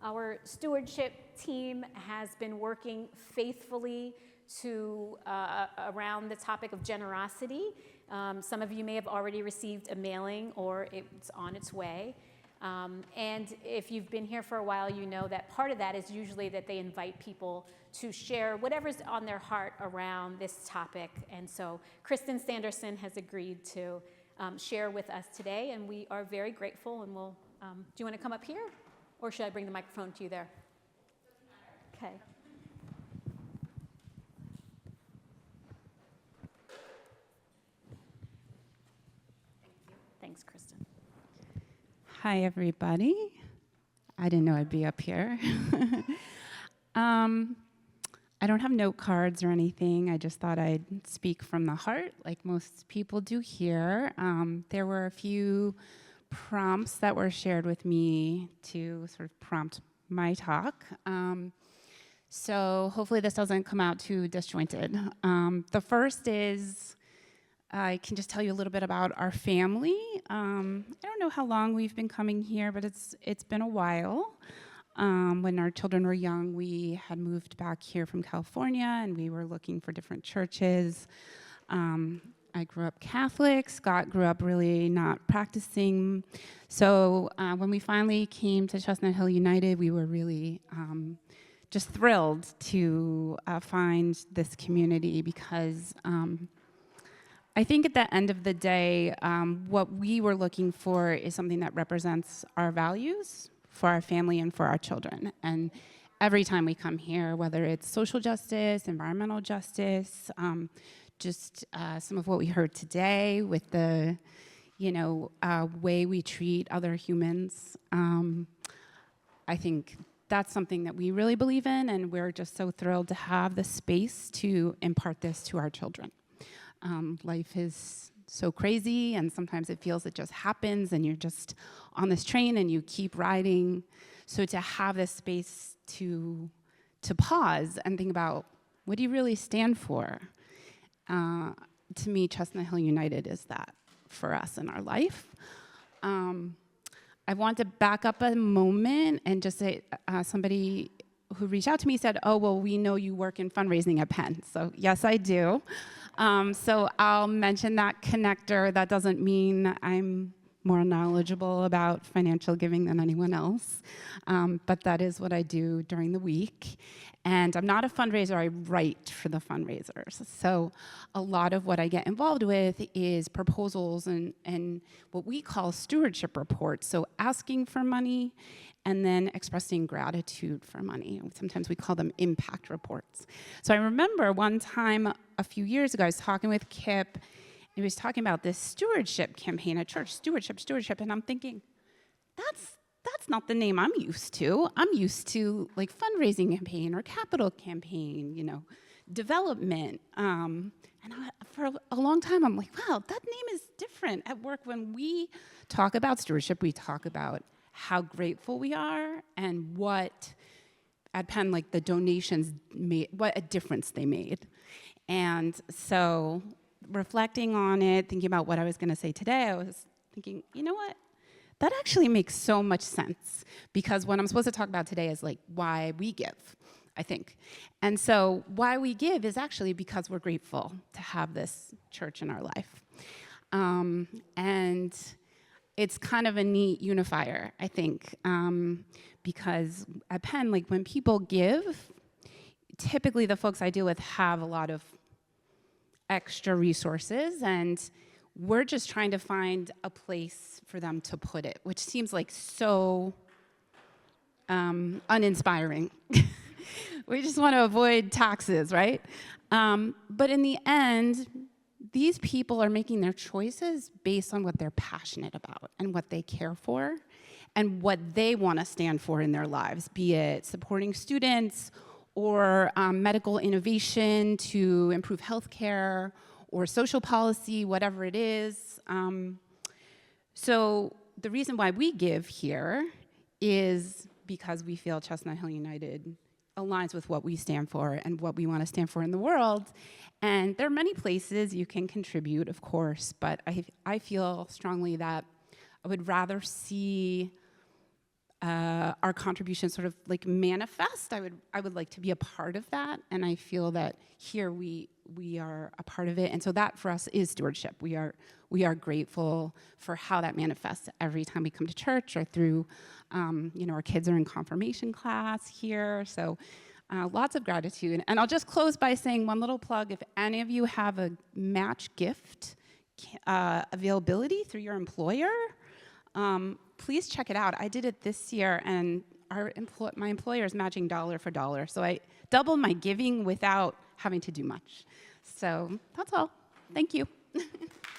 Our stewardship team has been working faithfully to around the topic of generosity. Some of you may have already received a mailing or it's on its way. And if you've been here for a while, you know that part of that is usually that they invite people to share whatever's on their heart around this topic. And so Kristin Sanderson has agreed to share with us today, and we are very grateful. And we'll, do you want to come up here? Or should I bring the microphone to you there? Okay. Thanks, Kristin. Hi, everybody. I didn't know I'd be up here. I don't have note cards or anything. I just thought I'd speak from the heart, like most people do here. There were a few prompts that were shared with me to sort of prompt my talk. So hopefully this doesn't come out too disjointed. The first is, I can just tell you a little bit about our family. I don't know how long we've been coming here, but it's been a while. When our children were young, we had moved back here from California, and we were looking for different churches. I grew up Catholic. Scott grew up really not practicing. So when we finally came to Chestnut Hill United, we were really just thrilled to find this community because I think at the end of the day, what we were looking for is something that represents our values for our family and for our children. And every time we come here, whether it's social justice, environmental justice, just some of what we heard today with the, way we treat other humans, I think that's something that we really believe in, and we're just so thrilled to have the space to impart this to our children. Life is so crazy, and sometimes it feels it just happens, and you're just on this train and you keep riding. So to have this space to pause and think about, what do you really stand for? To me, Chestnut Hill United is that for us in our life. I want to back up a moment and just say, somebody who reached out to me said, oh, well, we know you work in fundraising at Penn. So yes, I do. So I'll mention that connector. That doesn't mean I'm more knowledgeable about financial giving than anyone else, but that is what I do during the week. And I'm not a fundraiser, I write for the fundraisers. So a lot of what I get involved with is proposals and what we call stewardship reports. So asking for money and then expressing gratitude for money. Sometimes we call them impact reports. So I remember one time a few years ago, I was talking with Kip, he was talking about this stewardship campaign at church, stewardship, and I'm thinking, that's not the name I'm used to. I'm used to like fundraising campaign or capital campaign, development. For a long time, I'm like, wow, that name is different. At work, when we talk about stewardship, we talk about how grateful we are and what, at Penn, like the donations made, what a difference they made. And so reflecting on it, thinking about what I was going to say today, I was thinking, you know what? That actually makes so much sense, because what I'm supposed to talk about today is like why we give, I think. And so why we give is actually because we're grateful to have this church in our life. And it's kind of a neat unifier, I think, because at Penn, like when people give, typically the folks I deal with have a lot of extra resources, and we're just trying to find a place for them to put it, which seems like so uninspiring. We just want to avoid taxes, right? But in the end, these people are making their choices based on what they're passionate about and what they care for and what they want to stand for in their lives, be it supporting students or medical innovation to improve healthcare or social policy, whatever it is. So the reason why we give here is because we feel Chestnut Hill United aligns with what we stand for and what we want to stand for in the world. And there are many places you can contribute, of course, but I feel strongly that I would rather see our contributions sort of like manifest. I would like to be a part of that, and I feel that here we are a part of it, and so that for us is stewardship. We are grateful for how that manifests every time we come to church or through, our kids are in confirmation class here, so lots of gratitude. And I'll just close by saying one little plug: if any of you have a match gift availability through your employer, please check it out. I did it this year, and my employer is matching dollar for dollar. So I doubled my giving without having to do much. So that's all. Thank you.